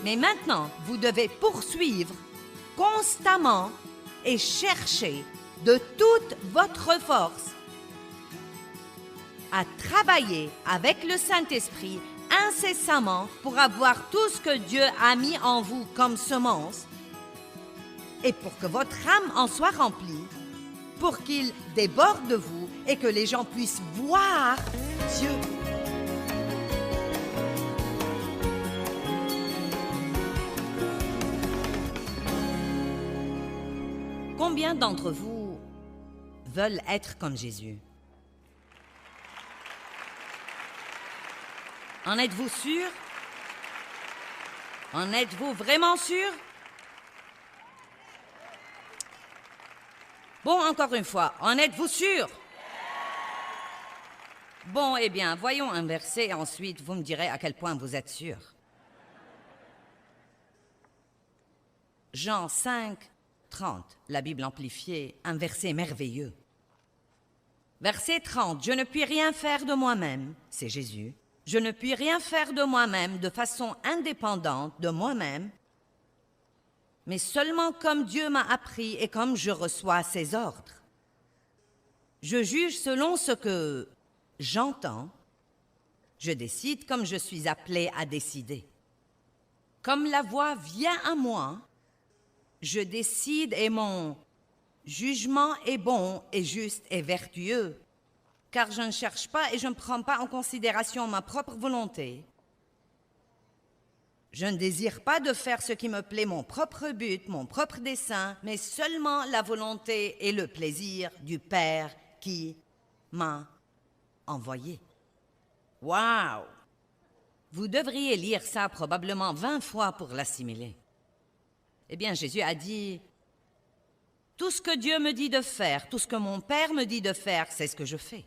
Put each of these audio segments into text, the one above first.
Mais maintenant, vous devez poursuivre constamment et chercher de toute votre force à travailler avec le Saint-Esprit incessamment pour avoir tout ce que Dieu a mis en vous comme semence et pour que votre âme en soit remplie, pour qu'il déborde de vous et que les gens puissent voir Dieu. Combien d'entre vous veulent être comme Jésus? En êtes-vous sûr? En êtes-vous vraiment sûr? Bon, encore une fois, en êtes-vous sûr? Bon, eh bien, voyons un verset et ensuite vous me direz à quel point vous êtes sûr. Jean 5, 30, la Bible amplifiée, un verset merveilleux. Verset 30, « Je ne puis rien faire de moi-même, c'est Jésus, je ne puis rien faire de moi-même de façon indépendante de moi-même, mais seulement comme Dieu m'a appris et comme je reçois ses ordres. Je juge selon ce que j'entends, je décide comme je suis appelé à décider. Comme la voix vient à moi, je décide et mon jugement est bon et juste et vertueux, car je ne cherche pas et je ne prends pas en considération ma propre volonté. Je ne désire pas de faire ce qui me plaît, mon propre but, mon propre dessein, mais seulement la volonté et le plaisir du Père qui m'a envoyé. » Waouh! Vous devriez lire ça probablement 20 fois pour l'assimiler. Eh bien, Jésus a dit, « Tout ce que Dieu me dit de faire, tout ce que mon Père me dit de faire, c'est ce que je fais.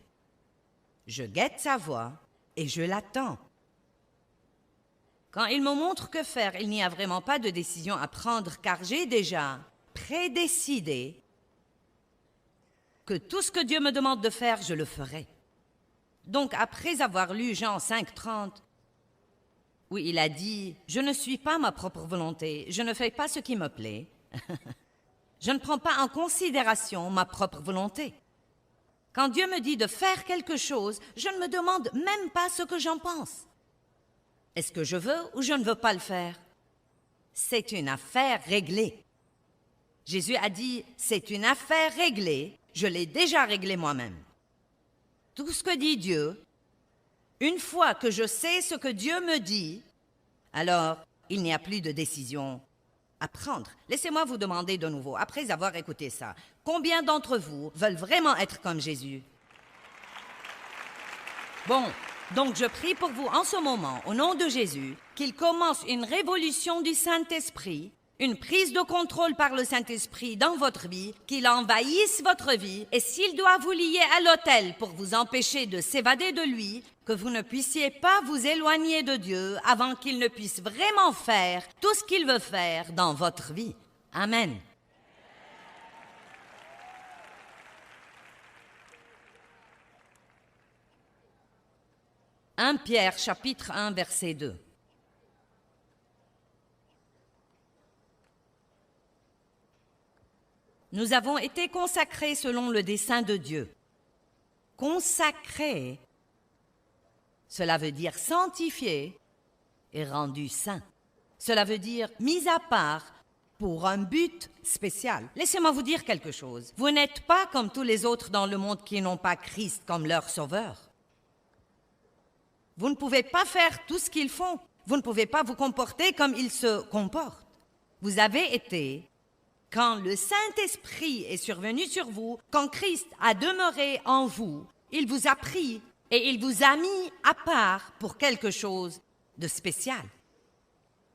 Je guette sa voix et je l'attends. Quand il me montre que faire, il n'y a vraiment pas de décision à prendre, car j'ai déjà prédécidé que tout ce que Dieu me demande de faire, je le ferai. » Donc, après avoir lu Jean 5, 30, où il a dit « Je ne suis pas ma propre volonté, je ne fais pas ce qui me plaît, je ne prends pas en considération ma propre volonté. Quand Dieu me dit de faire quelque chose, je ne me demande même pas ce que j'en pense. Est-ce que je veux ou je ne veux pas le faire? C'est une affaire réglée. Jésus a dit « C'est une affaire réglée, je l'ai déjà réglée moi-même. » Tout ce que dit Dieu, une fois que je sais ce que Dieu me dit, alors il n'y a plus de décision à prendre. Laissez-moi vous demander de nouveau, après avoir écouté ça, combien d'entre vous veulent vraiment être comme Jésus? Bon, donc je prie pour vous en ce moment, au nom de Jésus, qu'il commence une révolution du Saint-Esprit, une prise de contrôle par le Saint-Esprit dans votre vie, qu'il envahisse votre vie, et s'il doit vous lier à l'autel pour vous empêcher de s'évader de lui, que vous ne puissiez pas vous éloigner de Dieu avant qu'il ne puisse vraiment faire tout ce qu'il veut faire dans votre vie. Amen. « 1 Pierre, chapitre 1, verset 2. Nous avons été consacrés selon le dessein de Dieu. Consacrés, cela veut dire sanctifiés et rendus saints. Cela veut dire mis à part pour un but spécial. Laissez-moi vous dire quelque chose. Vous n'êtes pas comme tous les autres dans le monde qui n'ont pas Christ comme leur sauveur. Vous ne pouvez pas faire tout ce qu'ils font. Vous ne pouvez pas vous comporter comme ils se comportent. Vous avez été, quand le Saint-Esprit est survenu sur vous, quand Christ a demeuré en vous, il vous a pris et il vous a mis à part pour quelque chose de spécial.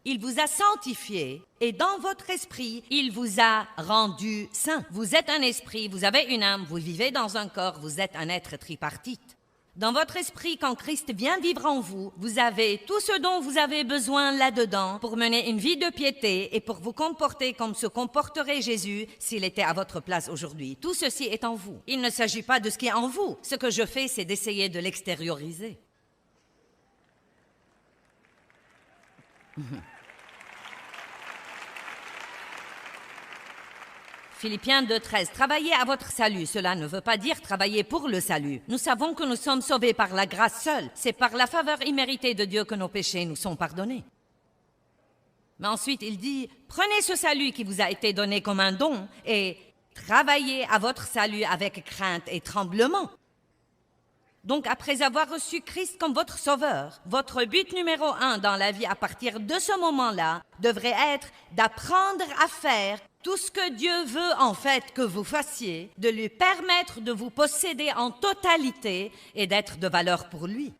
Il vous a sanctifié et dans votre esprit, il vous a rendu saint. Vous êtes un esprit, vous avez une âme, vous vivez dans un corps, vous êtes un être tripartite. Dans votre esprit, quand Christ vient vivre en vous, vous avez tout ce dont vous avez besoin là-dedans pour mener une vie de piété et pour vous comporter comme se comporterait Jésus s'il était à votre place aujourd'hui. Tout ceci est en vous. Il ne s'agit pas de ce qui est en vous. Ce que je fais, c'est d'essayer de l'extérioriser. Philippiens 2,13. Travaillez à votre salut. Cela ne veut pas dire travailler pour le salut. Nous savons que nous sommes sauvés par la grâce seule. C'est par la faveur imméritée de Dieu que nos péchés nous sont pardonnés. Mais ensuite, il dit, prenez ce salut qui vous a été donné comme un don et travaillez à votre salut avec crainte et tremblement. Donc, après avoir reçu Christ comme votre sauveur, votre but numéro 1 dans la vie à partir de ce moment-là devrait être d'apprendre à faire tout ce que Dieu veut en fait que vous fassiez, de lui permettre de vous posséder en totalité et d'être de valeur pour lui.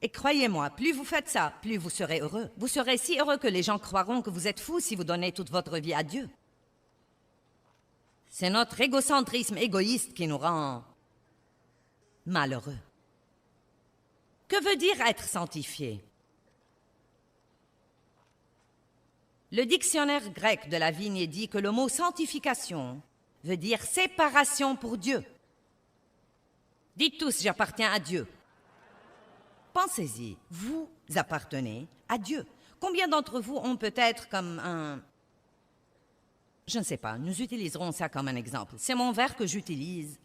Et croyez-moi, plus vous faites ça, plus vous serez heureux. Vous serez si heureux que les gens croiront que vous êtes fous si vous donnez toute votre vie à Dieu. C'est notre égocentrisme égoïste qui nous rend malheureux. Que veut dire être sanctifié? Le dictionnaire grec de la Vigne dit que le mot sanctification veut dire séparation pour Dieu. Dites tous, j'appartiens à Dieu. Pensez-y, vous appartenez à Dieu. Combien d'entre vous ont peut-être comme un... Je ne sais pas, nous utiliserons ça comme un exemple. C'est mon verre que j'utilise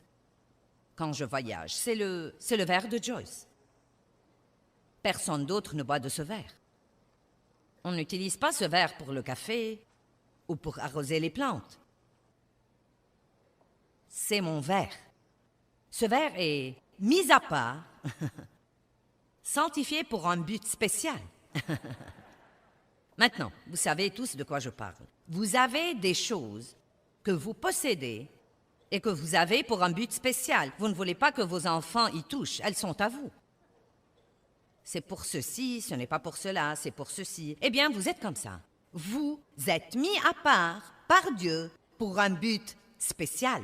quand je voyage. C'est le verre de Joyce. Personne d'autre ne boit de ce verre. On n'utilise pas ce verre pour le café ou pour arroser les plantes. C'est mon verre. Ce verre est mis à part, sanctifié pour un but spécial. Maintenant, vous savez tous de quoi je parle. Vous avez des choses que vous possédez et que vous avez pour un but spécial. Vous ne voulez pas que vos enfants y touchent, elles sont à vous. C'est pour ceci, ce n'est pas pour cela, c'est pour ceci. Eh bien, vous êtes comme ça. Vous êtes mis à part par Dieu pour un but spécial.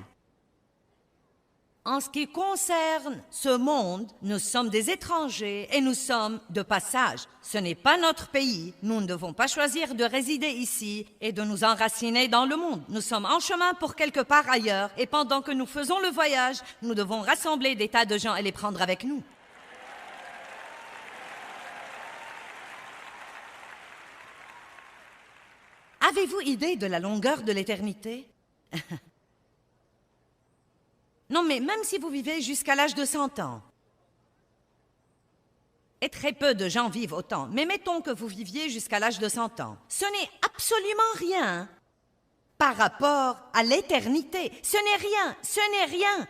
En ce qui concerne ce monde, nous sommes des étrangers et nous sommes de passage. Ce n'est pas notre pays. Nous ne devons pas choisir de résider ici et de nous enraciner dans le monde. Nous sommes en chemin pour quelque part ailleurs et pendant que nous faisons le voyage, nous devons rassembler des tas de gens et les prendre avec nous. Avez-vous idée de la longueur de l'éternité? Non, mais même si vous vivez jusqu'à l'âge de 100 ans, et très peu de gens vivent autant, mais mettons que vous viviez jusqu'à l'âge de 100 ans, ce n'est absolument rien par rapport à l'éternité. Ce n'est rien, ce n'est rien.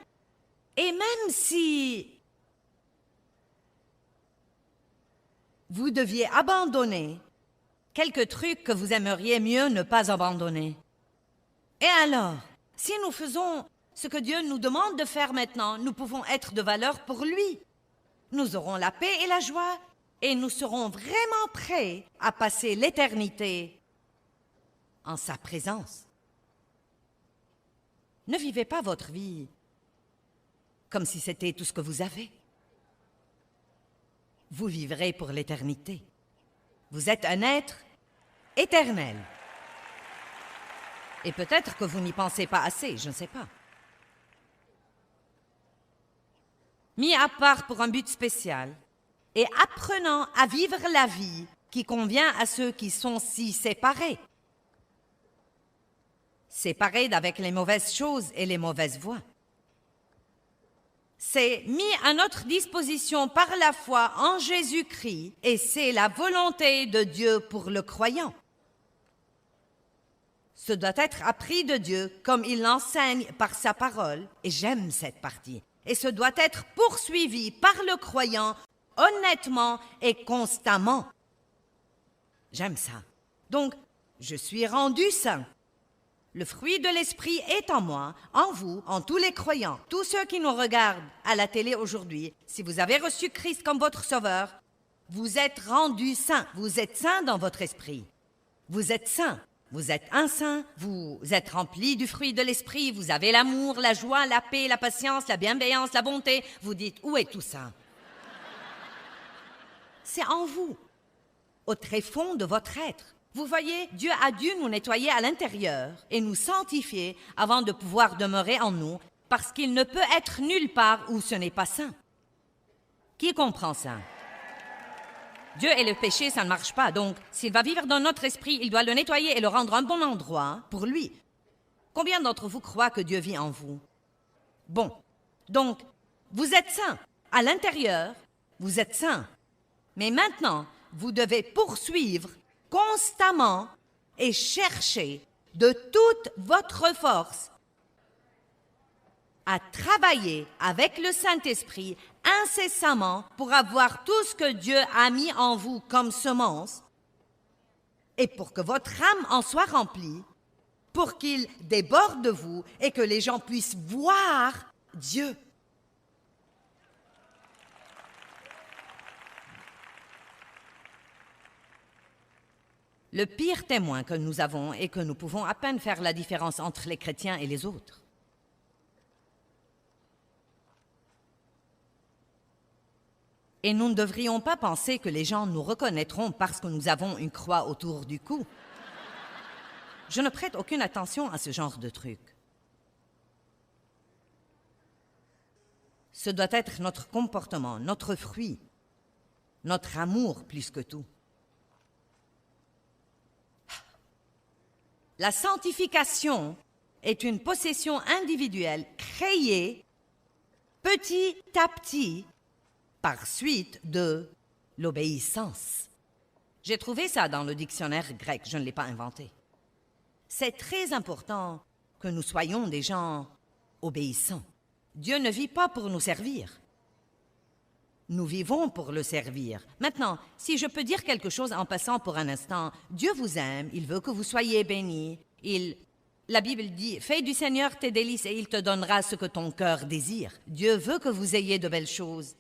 Et même si vous deviez abandonner quelques trucs que vous aimeriez mieux ne pas abandonner, et alors, si nous faisons ce que Dieu nous demande de faire maintenant, nous pouvons être de valeur pour lui. Nous aurons la paix et la joie et nous serons vraiment prêts à passer l'éternité en sa présence. Ne vivez pas votre vie comme si c'était tout ce que vous avez. Vous vivrez pour l'éternité. Vous êtes un être éternel. Et peut-être que vous n'y pensez pas assez, je ne sais pas. Mis à part pour un but spécial et apprenant à vivre la vie qui convient à ceux qui sont si séparés. Séparés d'avec les mauvaises choses et les mauvaises voies. C'est mis à notre disposition par la foi en Jésus-Christ et c'est la volonté de Dieu pour le croyant. Ce doit être appris de Dieu comme il l'enseigne par sa parole et j'aime cette partie. Et ce doit être poursuivi par le croyant honnêtement et constamment. J'aime ça. Donc, je suis rendu saint. Le fruit de l'Esprit est en moi, en vous, en tous les croyants. Tous ceux qui nous regardent à la télé aujourd'hui, si vous avez reçu Christ comme votre sauveur, vous êtes rendus saints. Vous êtes saints dans votre esprit. Vous êtes saints. Vous êtes un saint, vous êtes rempli du fruit de l'esprit, vous avez l'amour, la joie, la paix, la patience, la bienveillance, la bonté. Vous dites, où est tout ça? C'est en vous, au tréfonds de votre être. Vous voyez, Dieu a dû nous nettoyer à l'intérieur et nous sanctifier avant de pouvoir demeurer en nous, parce qu'il ne peut être nulle part où ce n'est pas saint. Qui comprend ça? Dieu et le péché, ça ne marche pas. Donc, s'il va vivre dans notre esprit, il doit le nettoyer et le rendre un bon endroit pour lui. Combien d'entre vous croient que Dieu vit en vous? Bon, donc, vous êtes saints. À l'intérieur, vous êtes saints. Mais maintenant, vous devez poursuivre constamment et chercher de toute votre force à travailler avec le Saint-Esprit incessamment pour avoir tout ce que Dieu a mis en vous comme semence et pour que votre âme en soit remplie, pour qu'il déborde de vous et que les gens puissent voir Dieu. Le pire témoin que nous avons est que nous pouvons à peine faire la différence entre les chrétiens et les autres. Et nous ne devrions pas penser que les gens nous reconnaîtront parce que nous avons une croix autour du cou. Je ne prête aucune attention à ce genre de truc. Ce doit être notre comportement, notre fruit, notre amour plus que tout. La sanctification est une possession individuelle créée petit à petit par suite de l'obéissance. J'ai trouvé ça dans le dictionnaire grec, je ne l'ai pas inventé. C'est très important que nous soyons des gens obéissants. Dieu ne vit pas pour nous servir. Nous vivons pour le servir. Maintenant, si je peux dire quelque chose en passant pour un instant, Dieu vous aime, il veut que vous soyez bénis. La Bible dit, « Fais du Seigneur tes délices et il te donnera ce que ton cœur désire. » Dieu veut que vous ayez de belles choses.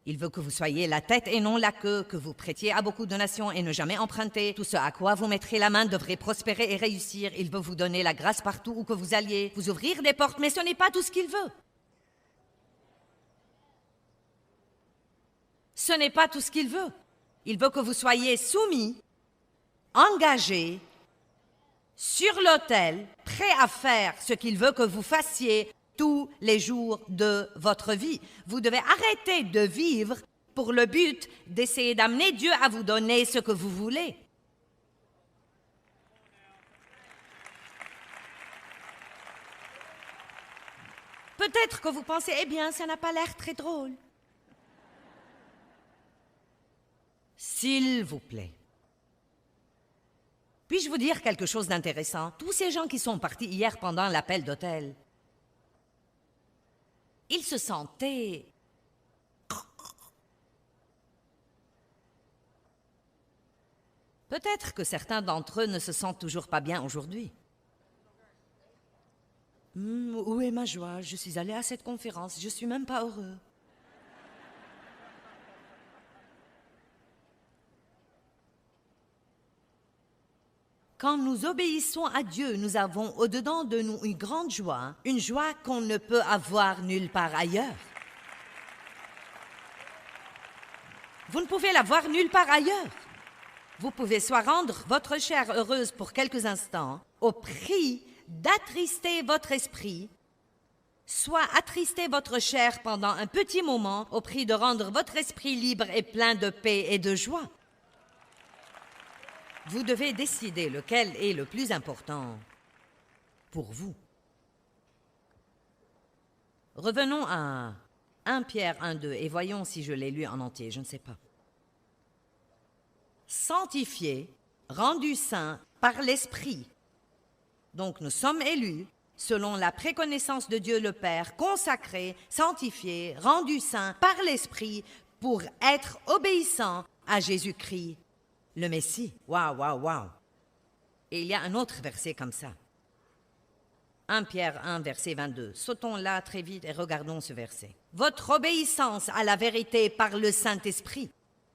Il veut que vous soyez la tête et non la queue, que vous prêtiez à beaucoup de nations et ne jamais emprunter. Tout ce à quoi vous mettrez la main devrait prospérer et réussir. Il veut vous donner la grâce partout où que vous alliez, vous ouvrir des portes, mais ce n'est pas tout ce qu'il veut. Ce n'est pas tout ce qu'il veut. Il veut que vous soyez soumis, engagés, sur l'autel, prêts à faire ce qu'il veut que vous fassiez tous les jours de votre vie. Vous devez arrêter de vivre pour le but d'essayer d'amener Dieu à vous donner ce que vous voulez. Peut-être que vous pensez, eh bien, ça n'a pas l'air très drôle. S'il vous plaît. Puis-je vous dire quelque chose d'intéressant? Tous ces gens qui sont partis hier pendant l'appel d'hôtel, ils se sentaient... Peut-être que certains d'entre eux ne se sentent toujours pas bien aujourd'hui. Où est ma joie? Je suis allé à cette conférence, je suis même pas heureux. Quand nous obéissons à Dieu, nous avons au-dedans de nous une grande joie, une joie qu'on ne peut avoir nulle part ailleurs. Vous ne pouvez l'avoir nulle part ailleurs. Vous pouvez soit rendre votre chair heureuse pour quelques instants, au prix d'attrister votre esprit, soit attrister votre chair pendant un petit moment, au prix de rendre votre esprit libre et plein de paix et de joie. Vous devez décider lequel est le plus important pour vous. Revenons à 1 Pierre 1,2 et voyons si je l'ai lu en entier, je ne sais pas. Sanctifiés, rendus saints par l'Esprit. Donc nous sommes élus selon la préconnaissance de Dieu le Père, consacrés, sanctifiés, rendus saints par l'Esprit pour être obéissants à Jésus-Christ. Le Messie. Waouh, waouh, waouh. Et il y a un autre verset comme ça. 1 Pierre 1, verset 22. Sautons là très vite et regardons ce verset. Votre obéissance à la vérité par le Saint-Esprit.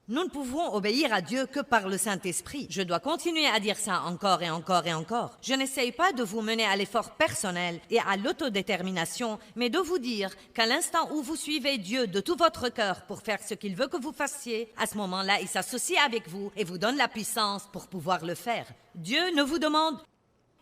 Nous ne pouvons obéir à Dieu que par le Saint-Esprit. Je dois continuer à dire ça encore et encore et encore. Je n'essaye pas de vous mener à l'effort personnel et à l'autodétermination, mais de vous dire qu'à l'instant où vous suivez Dieu de tout votre cœur pour faire ce qu'il veut que vous fassiez, à ce moment-là, il s'associe avec vous et vous donne la puissance pour pouvoir le faire. Dieu ne vous demande...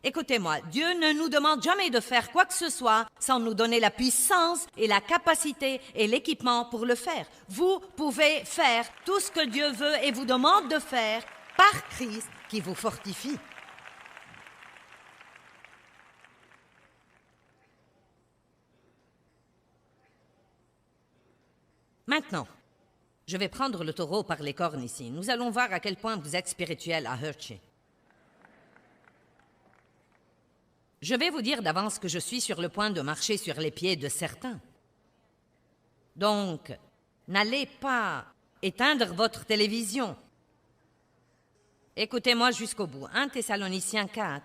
Écoutez-moi, Dieu ne nous demande jamais de faire quoi que ce soit sans nous donner la puissance et la capacité et l'équipement pour le faire. Vous pouvez faire tout ce que Dieu veut et vous demande de faire par Christ qui vous fortifie. Maintenant, je vais prendre le taureau par les cornes ici. Nous allons voir à quel point vous êtes spirituel à Hershey. Je vais vous dire d'avance que je suis sur le point de marcher sur les pieds de certains. Donc, n'allez pas éteindre votre télévision. Écoutez-moi jusqu'au bout. 1 Thessaloniciens 4.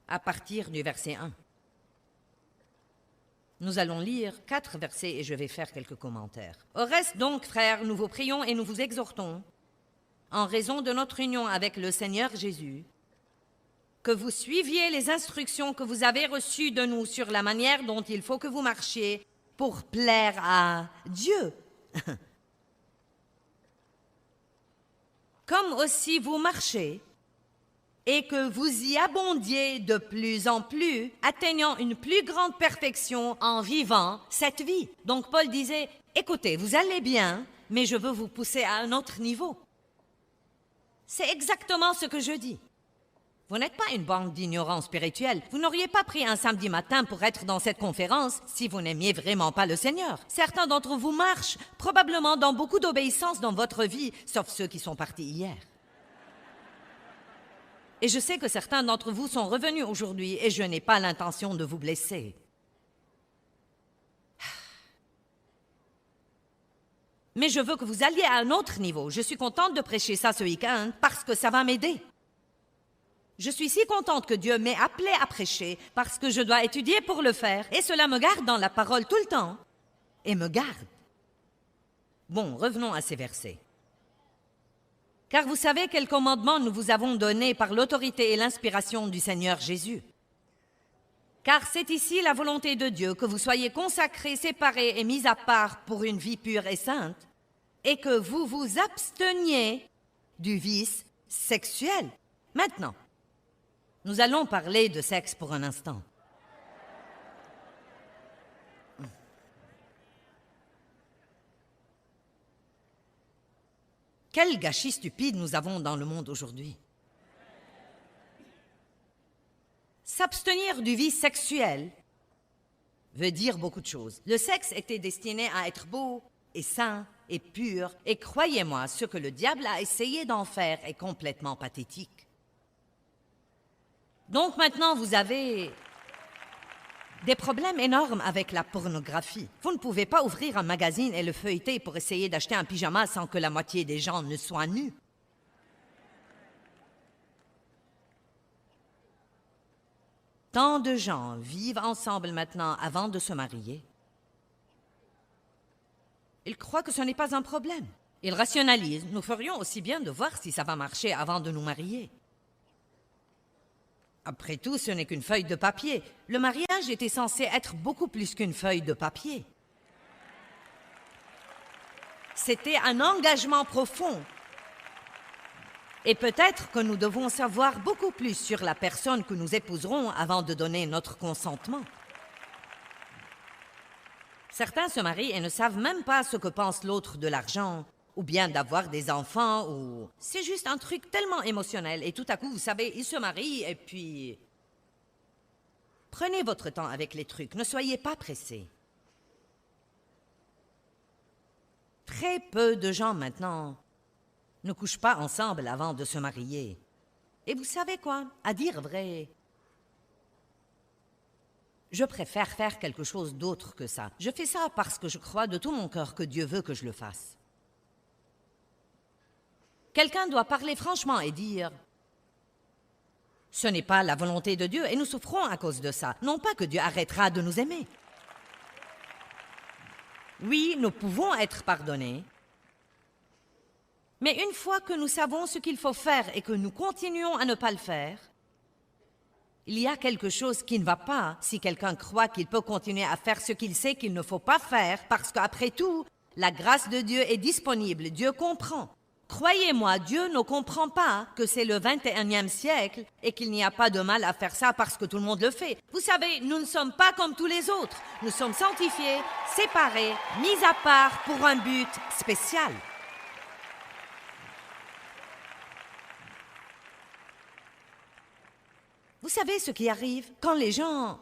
À partir du verset 1. Nous allons lire 4 versets et je vais faire quelques commentaires. Au reste donc, frères, nous vous prions et nous vous exhortons, en raison de notre union avec le Seigneur Jésus, que vous suiviez les instructions que vous avez reçues de nous sur la manière dont il faut que vous marchiez pour plaire à Dieu. Comme aussi vous marchez, et que vous y abondiez de plus en plus, atteignant une plus grande perfection en vivant cette vie. Donc Paul disait, écoutez, vous allez bien, mais je veux vous pousser à un autre niveau. C'est exactement ce que je dis. Vous n'êtes pas une bande d'ignorants spirituels. Vous n'auriez pas pris un samedi matin pour être dans cette conférence si vous n'aimiez vraiment pas le Seigneur. Certains d'entre vous marchent probablement dans beaucoup d'obéissance dans votre vie, sauf ceux qui sont partis hier. Et je sais que certains d'entre vous sont revenus aujourd'hui et je n'ai pas l'intention de vous blesser. Mais je veux que vous alliez à un autre niveau. Je suis contente de prêcher ça ce week-end parce que ça va m'aider. Je suis si contente que Dieu m'ait appelé à prêcher parce que je dois étudier pour le faire et cela me garde dans la parole tout le temps et me garde. Bon, revenons à ces versets. Car vous savez quel commandement nous vous avons donné par l'autorité et l'inspiration du Seigneur Jésus. Car c'est ici la volonté de Dieu que vous soyez consacrés, séparés et mis à part pour une vie pure et sainte, et que vous vous absteniez du vice sexuel. Maintenant, nous allons parler de sexe pour un instant. Quel gâchis stupide nous avons dans le monde aujourd'hui. S'abstenir du vice sexuel veut dire beaucoup de choses. Le sexe était destiné à être beau et sain et pur, et croyez-moi, ce que le diable a essayé d'en faire est complètement pathétique. Donc maintenant, vous avez des problèmes énormes avec la pornographie. Vous ne pouvez pas ouvrir un magazine et le feuilleter pour essayer d'acheter un pyjama sans que la moitié des gens ne soient nus. Tant de gens vivent ensemble maintenant avant de se marier. Ils croient que ce n'est pas un problème. Ils rationalisent. Nous ferions aussi bien de voir si ça va marcher avant de nous marier. Après tout, ce n'est qu'une feuille de papier. Le mariage était censé être beaucoup plus qu'une feuille de papier. C'était un engagement profond. Et peut-être que nous devons savoir beaucoup plus sur la personne que nous épouserons avant de donner notre consentement. Certains se marient et ne savent même pas ce que pense l'autre de l'argent, ou bien d'avoir des enfants, ou... C'est juste un truc tellement émotionnel, et tout à coup, vous savez, ils se marient, et puis... Prenez votre temps avec les trucs, ne soyez pas pressés. Très peu de gens maintenant ne couchent pas ensemble avant de se marier. Et vous savez quoi? À dire vrai, je préfère faire quelque chose d'autre que ça. Je fais ça parce que je crois de tout mon cœur que Dieu veut que je le fasse. Quelqu'un doit parler franchement et dire « Ce n'est pas la volonté de Dieu et nous souffrons à cause de ça. Non pas que Dieu arrêtera de nous aimer. » Oui, nous pouvons être pardonnés. Mais une fois que nous savons ce qu'il faut faire et que nous continuons à ne pas le faire, il y a quelque chose qui ne va pas si quelqu'un croit qu'il peut continuer à faire ce qu'il sait qu'il ne faut pas faire parce qu'après tout, la grâce de Dieu est disponible. Dieu comprend. Croyez-moi, Dieu ne comprend pas que c'est le 21e siècle et qu'il n'y a pas de mal à faire ça parce que tout le monde le fait. Vous savez, nous ne sommes pas comme tous les autres. Nous sommes sanctifiés, séparés, mis à part pour un but spécial. Vous savez ce qui arrive quand les gens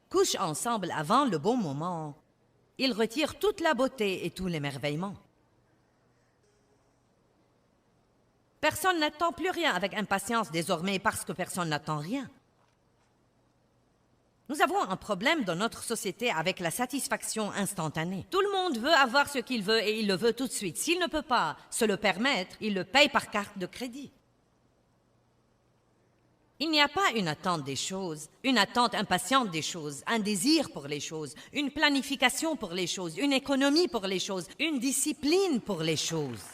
couchent ensemble avant le bon moment? Ils retirent toute la beauté et tout l'émerveillement. Personne n'attend plus rien avec impatience désormais parce que personne n'attend rien. Nous avons un problème dans notre société avec la satisfaction instantanée. Tout le monde veut avoir ce qu'il veut et il le veut tout de suite. S'il ne peut pas se le permettre, il le paye par carte de crédit. Il n'y a pas une attente des choses, une attente impatiente des choses, un désir pour les choses, une planification pour les choses, une économie pour les choses, une discipline pour les choses.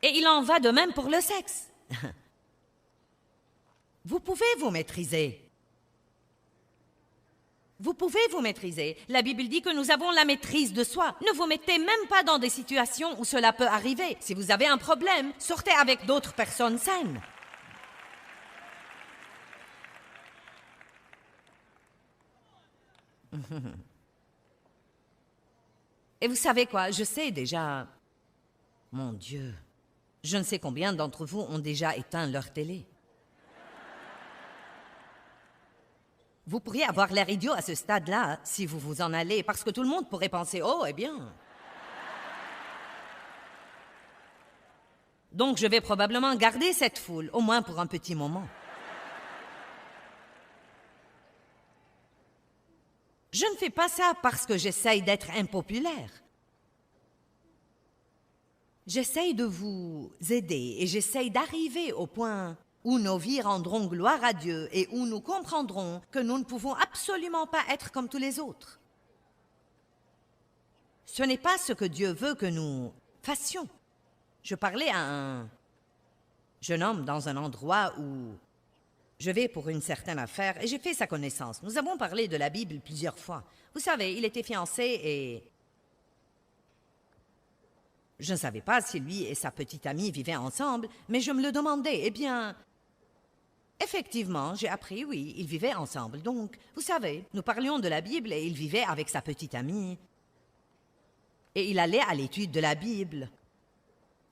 Et il en va de même pour le sexe. Vous pouvez vous maîtriser. Vous pouvez vous maîtriser. La Bible dit que nous avons la maîtrise de soi. Ne vous mettez même pas dans des situations où cela peut arriver. Si vous avez un problème, sortez avec d'autres personnes saines. Et vous savez quoi? Je sais déjà... Mon Dieu, je ne sais combien d'entre vous ont déjà éteint leur télé. Vous pourriez avoir l'air idiot à ce stade-là si vous vous en allez, parce que tout le monde pourrait penser « Oh, eh bien... » Donc, je vais probablement garder cette foule, au moins pour un petit moment. Je ne fais pas ça parce que j'essaye d'être impopulaire. J'essaye de vous aider et j'essaye d'arriver au point où nos vies rendront gloire à Dieu et où nous comprendrons que nous ne pouvons absolument pas être comme tous les autres. Ce n'est pas ce que Dieu veut que nous fassions. Je parlais à un jeune homme dans un endroit où je vais pour une certaine affaire et j'ai fait sa connaissance. Nous avons parlé de la Bible plusieurs fois. Vous savez, il était fiancé et je ne savais pas si lui et sa petite amie vivaient ensemble, mais je me le demandais. Eh bien, effectivement, j'ai appris, oui, ils vivaient ensemble. Donc, vous savez, nous parlions de la Bible et il vivait avec sa petite amie. Et il allait à l'étude de la Bible.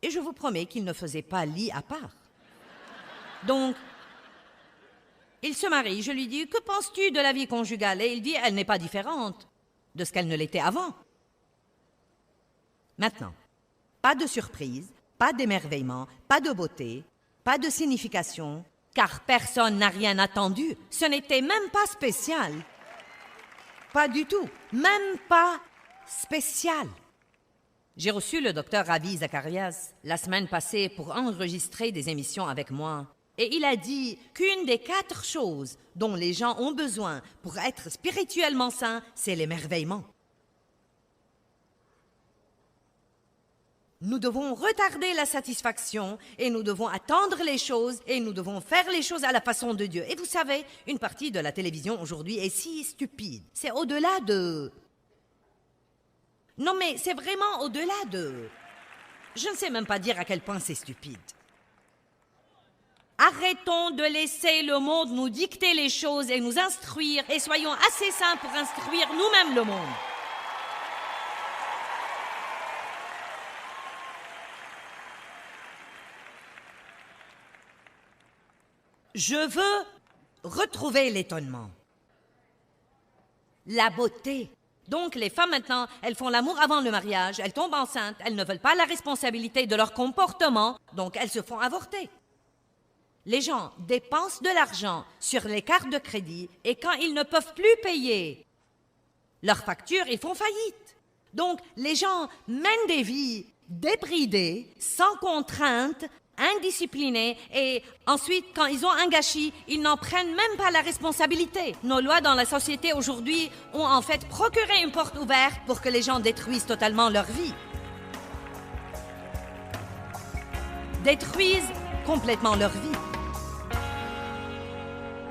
Et je vous promets qu'il ne faisait pas lit à part. Donc, il se marie. Je lui dis, que penses-tu de la vie conjugale? Et il dit, elle n'est pas différente de ce qu'elle ne l'était avant. Maintenant, pas de surprise, pas d'émerveillement, pas de beauté, pas de signification, car personne n'a rien attendu. Ce n'était même pas spécial. Pas du tout, même pas spécial. J'ai reçu le docteur Ravi Zacharias la semaine passée pour enregistrer des émissions avec moi. Et il a dit qu'une des 4 choses dont les gens ont besoin pour être spirituellement sains, c'est l'émerveillement. Nous devons retarder la satisfaction et nous devons attendre les choses et nous devons faire les choses à la façon de Dieu. Et vous savez, une partie de la télévision aujourd'hui est si stupide. C'est au-delà de... Non mais c'est vraiment au-delà de... Je ne sais même pas dire à quel point c'est stupide. Arrêtons de laisser le monde nous dicter les choses et nous instruire et soyons assez saints pour instruire nous-mêmes le monde. Je veux retrouver l'étonnement, la beauté. Donc, les femmes, maintenant, elles font l'amour avant le mariage, elles tombent enceintes, elles ne veulent pas la responsabilité de leur comportement, donc elles se font avorter. Les gens dépensent de l'argent sur les cartes de crédit et quand ils ne peuvent plus payer leurs factures, ils font faillite. Donc, les gens mènent des vies débridées, sans contrainte, indisciplinés et ensuite, quand ils ont un gâchis, ils n'en prennent même pas la responsabilité. Nos lois dans la société aujourd'hui ont en fait procuré une porte ouverte pour que les gens détruisent totalement leur vie. Détruisent complètement leur vie.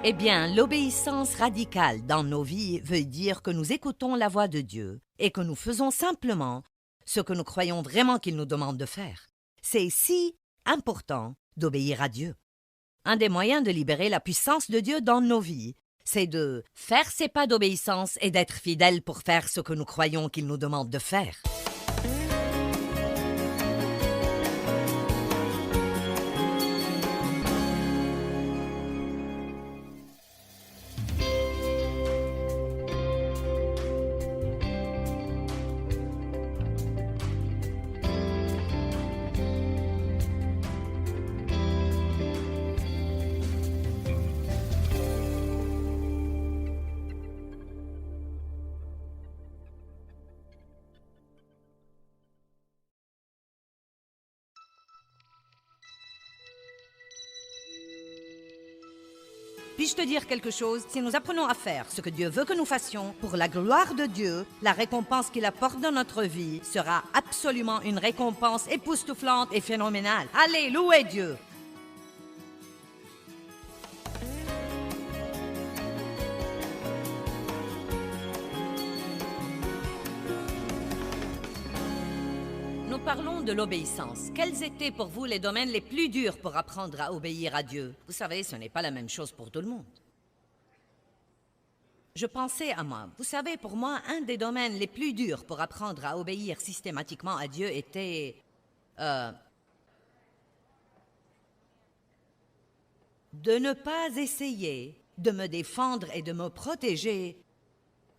Eh bien, l'obéissance radicale dans nos vies veut dire que nous écoutons la voix de Dieu et que nous faisons simplement ce que nous croyons vraiment qu'il nous demande de faire. C'est si important d'obéir à Dieu. Un des moyens de libérer la puissance de Dieu dans nos vies, c'est de faire ses pas d'obéissance et d'être fidèles pour faire ce que nous croyons qu'il nous demande de faire. Puis-je te dire quelque chose? Si nous apprenons à faire ce que Dieu veut que nous fassions pour la gloire de Dieu, la récompense qu'il apporte dans notre vie sera absolument une récompense époustouflante et phénoménale. Allez, louez Dieu! Nous parlons de l'obéissance. Quels étaient pour vous les domaines les plus durs pour apprendre à obéir à Dieu? Vous savez, ce n'est pas la même chose pour tout le monde. Je pensais à moi. Vous savez, pour moi, un des domaines les plus durs pour apprendre à obéir systématiquement à Dieu était... de ne pas essayer de me défendre et de me protéger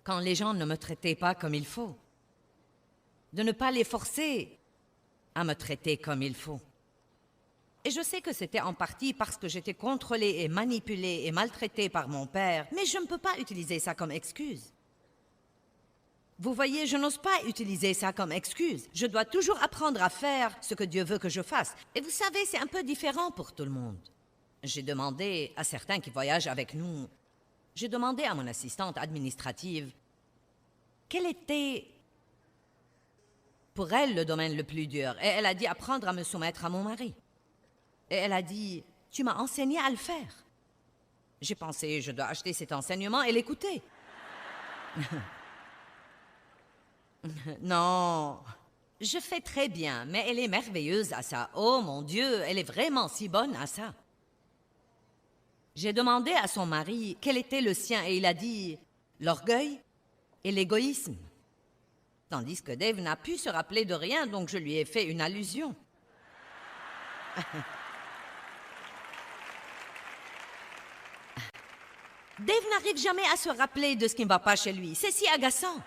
quand les gens ne me traitaient pas comme il faut. De ne pas les forcer à me traiter comme il faut. Et je sais que c'était en partie parce que j'étais contrôlée et manipulée et maltraitée par mon père, mais je ne peux pas utiliser ça comme excuse. Vous voyez, je n'ose pas utiliser ça comme excuse. Je dois toujours apprendre à faire ce que Dieu veut que je fasse. Et vous savez, c'est un peu différent pour tout le monde. J'ai demandé à certains qui voyagent avec nous, j'ai demandé à mon assistante administrative quel était pour elle le domaine le plus dur. Et elle a dit apprendre à me soumettre à mon mari. Et elle a dit, tu m'as enseigné à le faire. J'ai pensé, je dois acheter cet enseignement et l'écouter. Non, je fais très bien, mais elle est merveilleuse à ça. Oh mon Dieu, elle est vraiment si bonne à ça. J'ai demandé à son mari quel était le sien et il a dit l'orgueil et l'égoïsme. Tandis que Dave n'a pu se rappeler de rien, donc je lui ai fait une allusion. Dave n'arrive jamais à se rappeler de ce qui ne va pas chez lui. C'est si agaçant.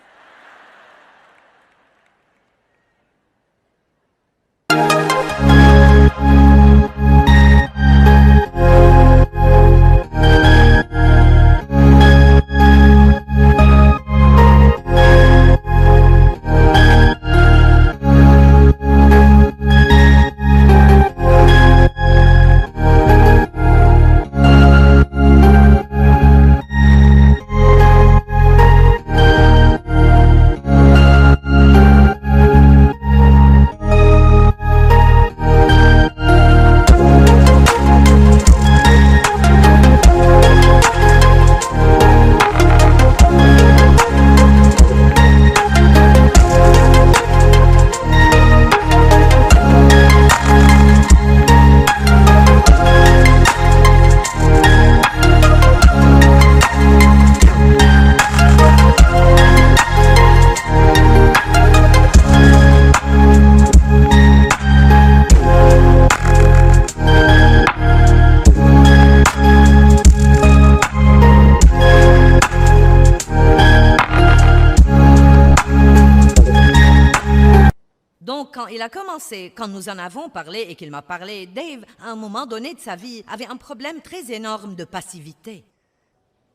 Donc, quand il a commencé, quand nous en avons parlé et qu'il m'a parlé, Dave, à un moment donné de sa vie, avait un problème très énorme de passivité.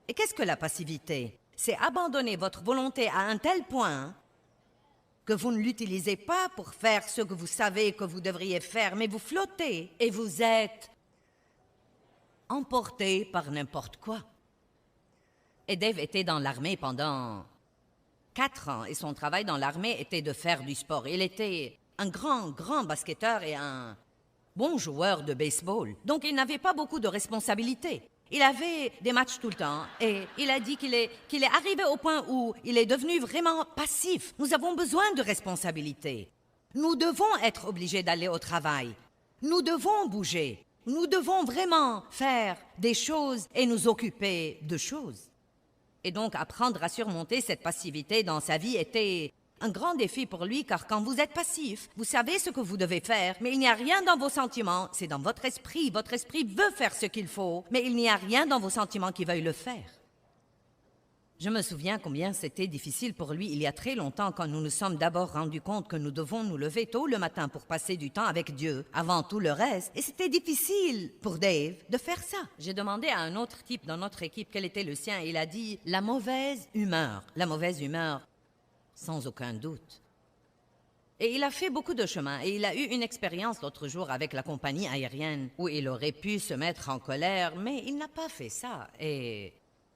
Et qu'est-ce que la passivité? C'est abandonner votre volonté à un tel point que vous ne l'utilisez pas pour faire ce que vous savez que vous devriez faire, mais vous flottez et vous êtes emporté par n'importe quoi. Et Dave était dans l'armée pendant 4 ans et son travail dans l'armée était de faire du sport. Il était un grand basketteur et un bon joueur de baseball. Donc il n'avait pas beaucoup de responsabilités. Il avait des matchs tout le temps et il a dit qu'il est arrivé au point où il est devenu vraiment passif. Nous avons besoin de responsabilités. Nous devons être obligés d'aller au travail. Nous devons bouger. Nous devons vraiment faire des choses et nous occuper de choses. Et donc, apprendre à surmonter cette passivité dans sa vie était un grand défi pour lui, car quand vous êtes passif, vous savez ce que vous devez faire, mais il n'y a rien dans vos sentiments, c'est dans votre esprit. Votre esprit veut faire ce qu'il faut, mais il n'y a rien dans vos sentiments qui veuille le faire. Je me souviens combien c'était difficile pour lui il y a très longtemps quand nous nous sommes d'abord rendus compte que nous devons nous lever tôt le matin pour passer du temps avec Dieu avant tout le reste. Et c'était difficile pour Dave de faire ça. J'ai demandé à un autre type dans notre équipe quel était le sien et il a dit « la mauvaise humeur ». La mauvaise humeur, sans aucun doute. Et il a fait beaucoup de chemin. Et il a eu une expérience l'autre jour avec la compagnie aérienne où il aurait pu se mettre en colère, mais il n'a pas fait ça. Et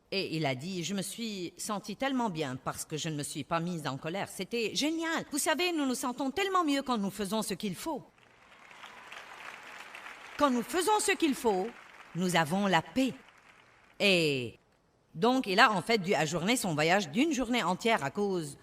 il a dit, je me suis senti tellement bien parce que je ne me suis pas mise en colère. C'était génial. Vous savez, nous nous sentons tellement mieux quand nous faisons ce qu'il faut. Quand nous faisons ce qu'il faut, nous avons la paix. Et donc, il a en fait dû ajourner son voyage d'une journée entière à cause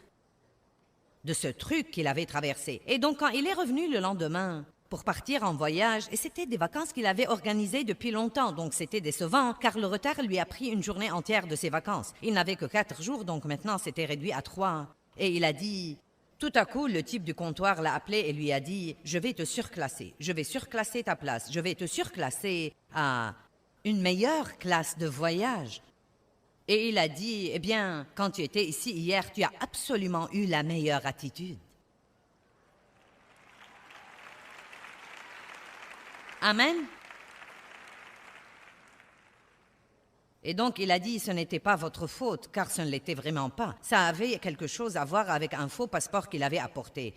de ce truc qu'il avait traversé. Et donc, quand il est revenu le lendemain pour partir en voyage, et c'était des vacances qu'il avait organisées depuis longtemps, donc c'était décevant, car le retard lui a pris une journée entière de ses vacances. Il n'avait que 4 jours, donc maintenant c'était réduit à 3. Et il a dit... Tout à coup, le type du comptoir l'a appelé et lui a dit « Je vais te surclasser, je vais surclasser ta place, je vais te surclasser à une meilleure classe de voyage. » Et il a dit « Eh bien, quand tu étais ici hier, tu as absolument eu la meilleure attitude. » Amen. Et donc, il a dit, ce n'était pas votre faute, car ce ne l'était vraiment pas. Ça avait quelque chose à voir avec un faux passeport qu'il avait apporté.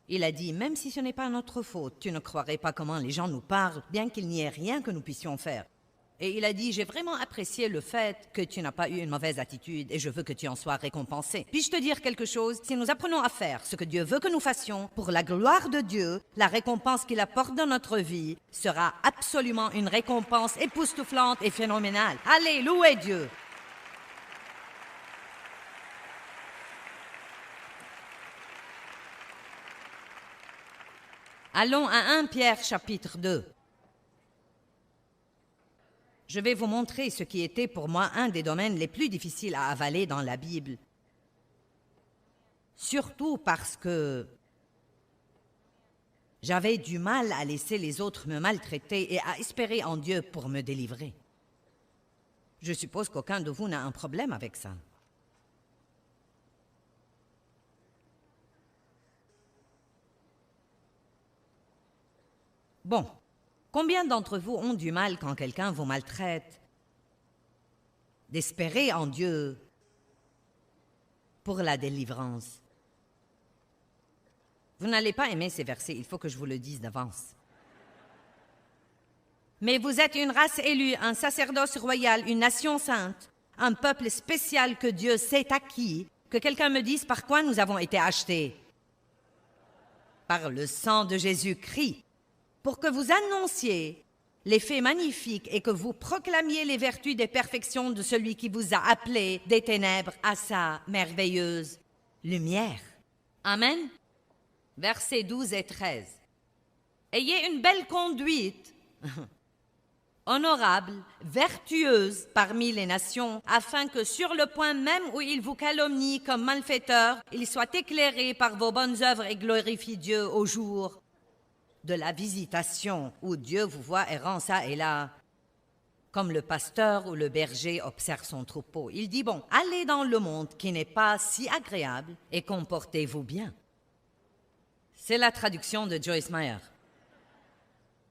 Il a dit, même si ce n'est pas notre faute, tu ne croirais pas comment les gens nous parlent, bien qu'il n'y ait rien que nous puissions faire. Et il a dit, j'ai vraiment apprécié le fait que tu n'as pas eu une mauvaise attitude et je veux que tu en sois récompensé. Puis-je te dire quelque chose? Si nous apprenons à faire ce que Dieu veut que nous fassions, pour la gloire de Dieu, la récompense qu'il apporte dans notre vie sera absolument une récompense époustouflante et phénoménale. Allez, louez Dieu! Allons à 1 Pierre chapitre 2. Je vais vous montrer ce qui était pour moi un des domaines les plus difficiles à avaler dans la Bible. Surtout parce que j'avais du mal à laisser les autres me maltraiter et à espérer en Dieu pour me délivrer. Je suppose qu'aucun de vous n'a un problème avec ça. Bon. Combien d'entre vous ont du mal quand quelqu'un vous maltraite, d'espérer en Dieu pour la délivrance? Vous n'allez pas aimer ces versets, il faut que je vous le dise d'avance. Mais vous êtes une race élue, un sacerdoce royal, une nation sainte, un peuple spécial que Dieu s'est acquis. Que quelqu'un me dise par quoi nous avons été achetés. Par le sang de Jésus-Christ. Pour que vous annonciez les faits magnifiques et que vous proclamiez les vertus des perfections de celui qui vous a appelés des ténèbres à sa merveilleuse lumière. Amen. Versets 12 et 13. Ayez une belle conduite, honorable, vertueuse parmi les nations, afin que sur le point même où ils vous calomnient comme malfaiteurs, ils soient éclairés par vos bonnes œuvres et glorifient Dieu au jour de la visitation où Dieu vous voit errant ça et là, comme le pasteur ou le berger observe son troupeau. Il dit, bon, allez dans le monde qui n'est pas si agréable et comportez-vous bien. C'est la traduction de Joyce Meyer.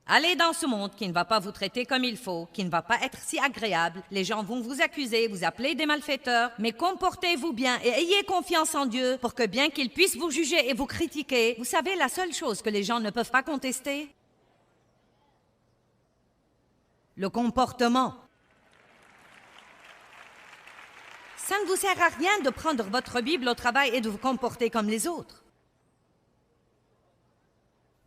Allez dans ce monde qui ne va pas vous traiter comme il faut, qui ne va pas être si agréable. Les gens vont vous accuser, vous appeler des malfaiteurs, mais comportez-vous bien et ayez confiance en Dieu pour que bien qu'il puisse vous juger et vous critiquer, vous savez la seule chose que les gens ne peuvent pas contester? Le comportement. Ça ne vous sert à rien de prendre votre Bible au travail et de vous comporter comme les autres.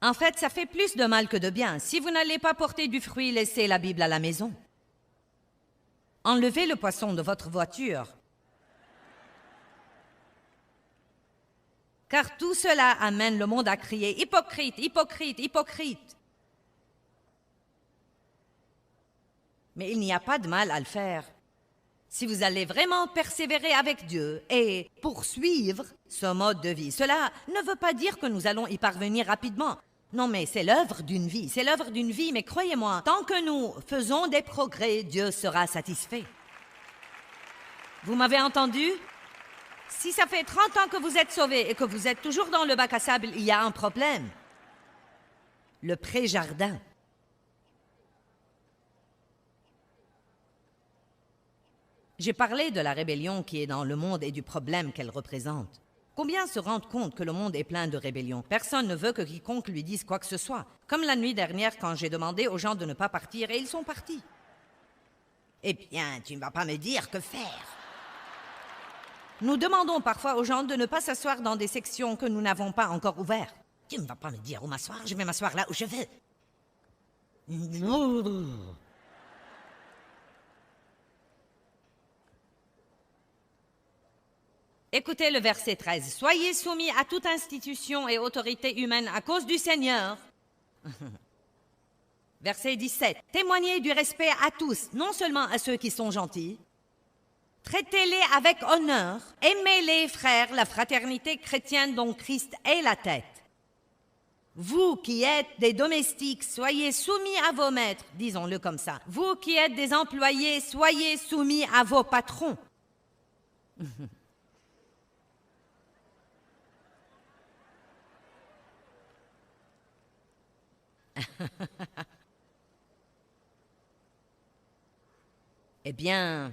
En fait, ça fait plus de mal que de bien. Si vous n'allez pas porter du fruit, laissez la Bible à la maison. Enlevez le poisson de votre voiture. Car tout cela amène le monde à crier « Hypocrite, hypocrite, hypocrite !» Mais il n'y a pas de mal à le faire. Si vous allez vraiment persévérer avec Dieu et poursuivre ce mode de vie, cela ne veut pas dire que nous allons y parvenir rapidement. Non, mais c'est l'œuvre d'une vie, c'est l'œuvre d'une vie, mais croyez-moi, tant que nous faisons des progrès, Dieu sera satisfait. Vous m'avez entendu? Si ça fait 30 ans que vous êtes sauvés et que vous êtes toujours dans le bac à sable, il y a un problème. Le pré-jardin. J'ai parlé de la rébellion qui est dans le monde et du problème qu'elle représente. Combien se rendent compte que le monde est plein de rébellions? Personne ne veut que quiconque lui dise quoi que ce soit. Comme la nuit dernière quand j'ai demandé aux gens de ne pas partir et ils sont partis. Eh bien, tu ne vas pas me dire que faire. Nous demandons parfois aux gens de ne pas s'asseoir dans des sections que nous n'avons pas encore ouvertes. Tu ne vas pas me dire où m'asseoir, je vais m'asseoir là où je veux. Écoutez le verset 13. Soyez soumis à toute institution et autorité humaine à cause du Seigneur. Verset 17. Témoignez du respect à tous, non seulement à ceux qui sont gentils. Traitez-les avec honneur. Aimez les frères, la fraternité chrétienne dont Christ est la tête. Vous qui êtes des domestiques, soyez soumis à vos maîtres, disons-le comme ça. Vous qui êtes des employés, soyez soumis à vos patrons. Eh bien,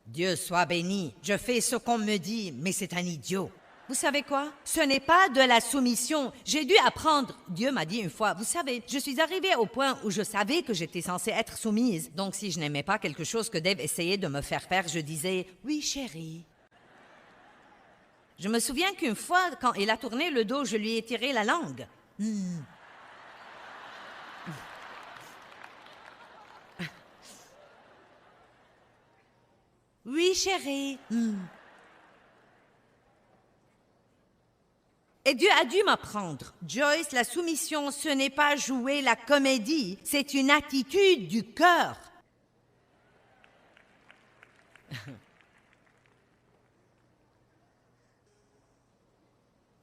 Dieu soit béni. Je fais ce qu'on me dit, mais c'est un idiot. Vous savez quoi? Ce n'est pas de la soumission. J'ai dû apprendre. Dieu m'a dit une fois, vous savez, je suis arrivée au point où je savais que j'étais censée être soumise. Donc si je n'aimais pas quelque chose que Dave essayait de me faire faire, je disais, oui chérie. Je me souviens qu'une fois, quand il a tourné le dos, je lui ai tiré la langue. Oui, chérie. Et Dieu a dû m'apprendre. Joyce, la soumission, ce n'est pas jouer la comédie, c'est une attitude du cœur.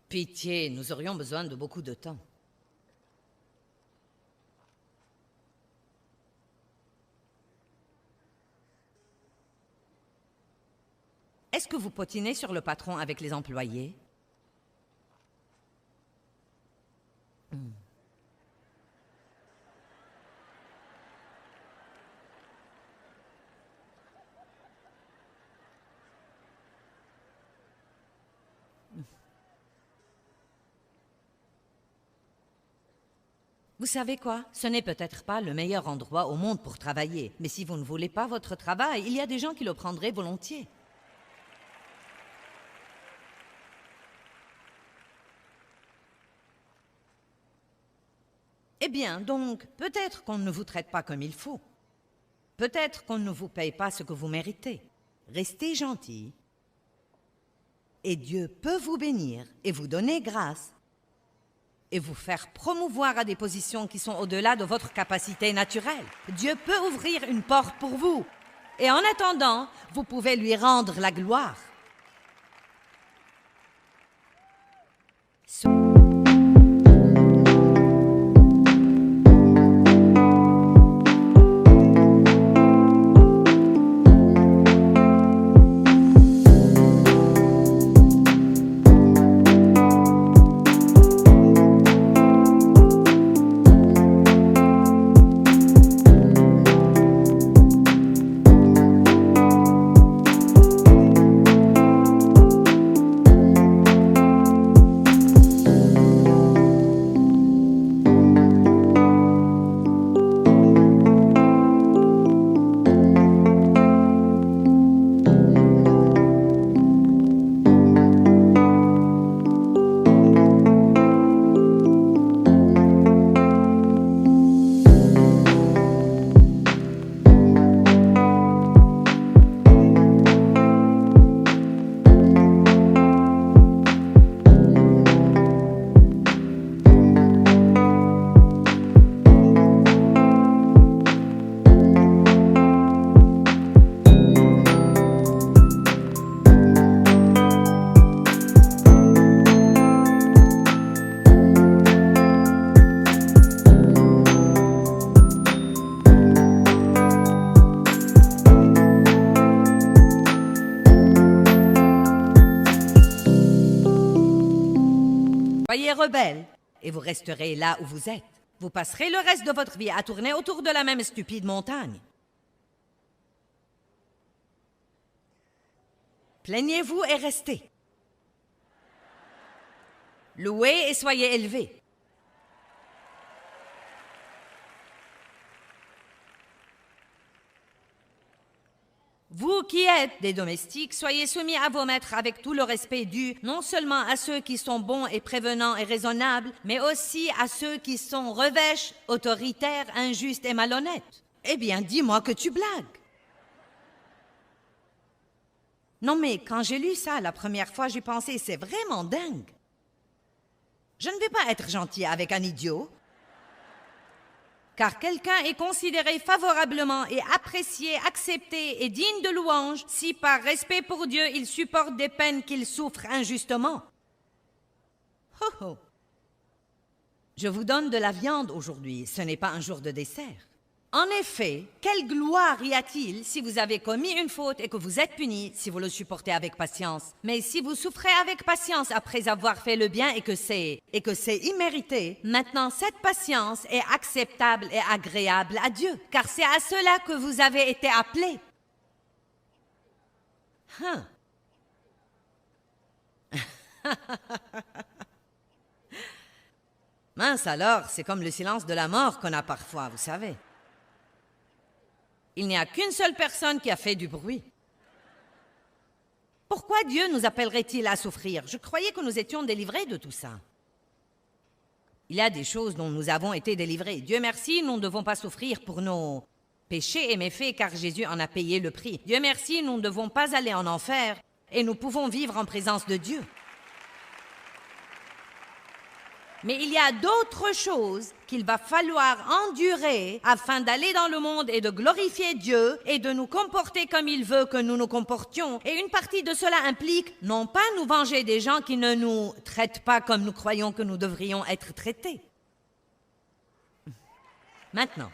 Pitié, nous aurions besoin de beaucoup de temps. Est-ce que vous potinez sur le patron avec les employés? Vous savez quoi? Ce n'est peut-être pas le meilleur endroit au monde pour travailler, mais si vous ne voulez pas votre travail, il y a des gens qui le prendraient volontiers. Eh bien, donc, peut-être qu'on ne vous traite pas comme il faut. Peut-être qu'on ne vous paye pas ce que vous méritez. Restez gentil. Et Dieu peut vous bénir et vous donner grâce et vous faire promouvoir à des positions qui sont au-delà de votre capacité naturelle. Dieu peut ouvrir une porte pour vous. Et en attendant, vous pouvez lui rendre la gloire. Soyez rebelles et vous resterez là où vous êtes. Vous passerez le reste de votre vie à tourner autour de la même stupide montagne. Plaignez-vous et restez. Louez et soyez élevés. Vous qui êtes des domestiques, soyez soumis à vos maîtres avec tout le respect dû, non seulement à ceux qui sont bons et prévenants et raisonnables, mais aussi à ceux qui sont revêches, autoritaires, injustes et malhonnêtes. Eh bien, dis-moi que tu blagues. Non, mais quand j'ai lu ça la première fois, j'ai pensé, c'est vraiment dingue. Je ne vais pas être gentil avec un idiot. Car quelqu'un est considéré favorablement et apprécié, accepté et digne de louange si par respect pour Dieu il supporte des peines qu'il souffre injustement. Oh oh. Je vous donne de la viande aujourd'hui, ce n'est pas un jour de dessert. En effet, quelle gloire y a-t-il si vous avez commis une faute et que vous êtes puni, si vous le supportez avec patience? Mais si vous souffrez avec patience après avoir fait le bien et que c'est immérité, maintenant cette patience est acceptable et agréable à Dieu, car c'est à cela que vous avez été appelés. Mince alors, c'est comme le silence de la mort qu'on a parfois, vous savez. Il n'y a qu'une seule personne qui a fait du bruit. Pourquoi Dieu nous appellerait-il à souffrir? Je croyais que nous étions délivrés de tout ça. Il y a des choses dont nous avons été délivrés. Dieu merci, nous ne devons pas souffrir pour nos péchés et méfaits, car Jésus en a payé le prix. Dieu merci, nous ne devons pas aller en enfer et nous pouvons vivre en présence de Dieu. Mais il y a d'autres choses qu'il va falloir endurer afin d'aller dans le monde et de glorifier Dieu et de nous comporter comme il veut que nous nous comportions. Et une partie de cela implique non pas nous venger des gens qui ne nous traitent pas comme nous croyons que nous devrions être traités. Maintenant.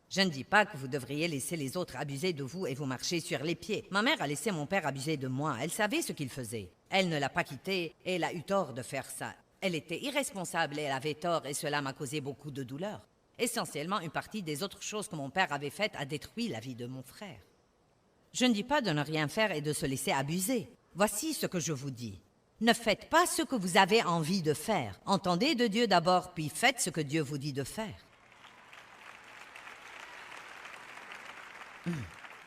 Je ne dis pas que vous devriez laisser les autres abuser de vous et vous marcher sur les pieds. Ma mère a laissé mon père abuser de moi. Elle savait ce qu'il faisait. Elle ne l'a pas quitté et elle a eu tort de faire ça. Elle était irresponsable et elle avait tort et cela m'a causé beaucoup de douleur. Essentiellement, une partie des autres choses que mon père avait faites a détruit la vie de mon frère. Je ne dis pas de ne rien faire et de se laisser abuser. Voici ce que je vous dis. Ne faites pas ce que vous avez envie de faire. Entendez de Dieu d'abord, puis faites ce que Dieu vous dit de faire.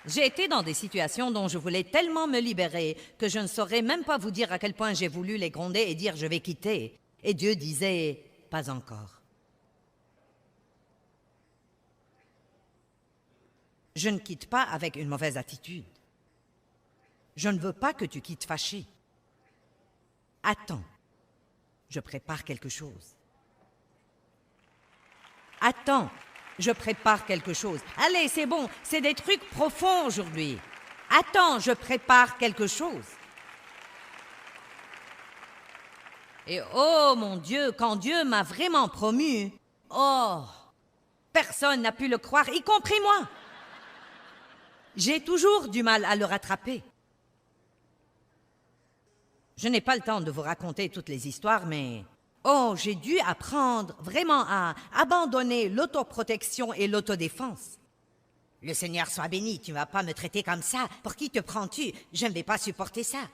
J'ai été dans des situations dont je voulais tellement me libérer que je ne saurais même pas vous dire à quel point j'ai voulu les gronder et dire « je vais quitter ». Et Dieu disait « pas encore ». Je ne quitte pas avec une mauvaise attitude. Je ne veux pas que tu quittes fâché. Attends, je prépare quelque chose. Attends. Je prépare quelque chose. Allez, c'est bon, c'est des trucs profonds aujourd'hui. Attends, je prépare quelque chose. Et oh mon Dieu, quand Dieu m'a vraiment promu, oh, personne n'a pu le croire, y compris moi. J'ai toujours du mal à le rattraper. Je n'ai pas le temps de vous raconter toutes les histoires, mais... oh, j'ai dû apprendre vraiment à abandonner l'autoprotection et l'autodéfense. Le Seigneur soit béni, tu ne vas pas me traiter comme ça. Pour qui te prends-tu? Je ne vais pas supporter ça.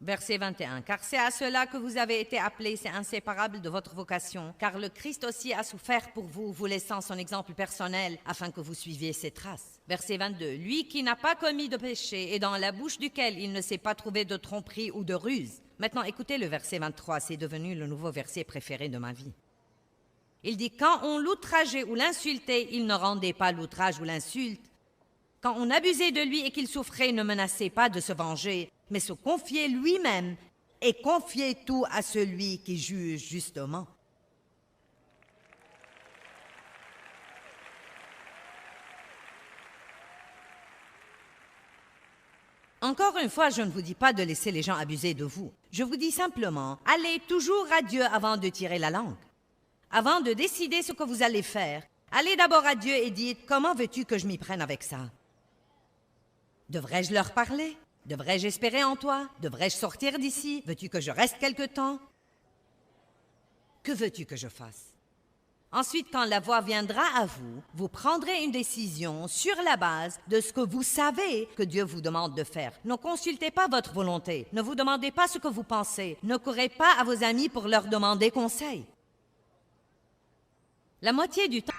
Verset 21. Car c'est à cela que vous avez été appelés, c'est inséparable de votre vocation. Car le Christ aussi a souffert pour vous, vous laissant son exemple personnel, afin que vous suiviez ses traces. Verset 22. Lui qui n'a pas commis de péché et dans la bouche duquel il ne s'est pas trouvé de tromperie ou de ruse. Maintenant, écoutez le verset 23, c'est devenu le nouveau verset préféré de ma vie. Il dit, quand on l'outrageait ou l'insultait, il ne rendait pas l'outrage ou l'insulte. Quand on abusait de lui et qu'il souffrait, ne menaçait pas de se venger, mais se confiait lui-même et confiait tout à celui qui juge justement. Encore une fois, je ne vous dis pas de laisser les gens abuser de vous. Je vous dis simplement, allez toujours à Dieu avant de tirer la langue. Avant de décider ce que vous allez faire, allez d'abord à Dieu et dites, comment veux-tu que je m'y prenne avec ça? Devrais-je leur parler? Devrais-je espérer en toi? Devrais-je sortir d'ici? Veux-tu que je reste quelque temps? Que veux-tu que je fasse? Ensuite, quand la voix viendra à vous, vous prendrez une décision sur la base de ce que vous savez que Dieu vous demande de faire. Ne consultez pas votre volonté. Ne vous demandez pas ce que vous pensez. Ne courez pas à vos amis pour leur demander conseil. La moitié du temps...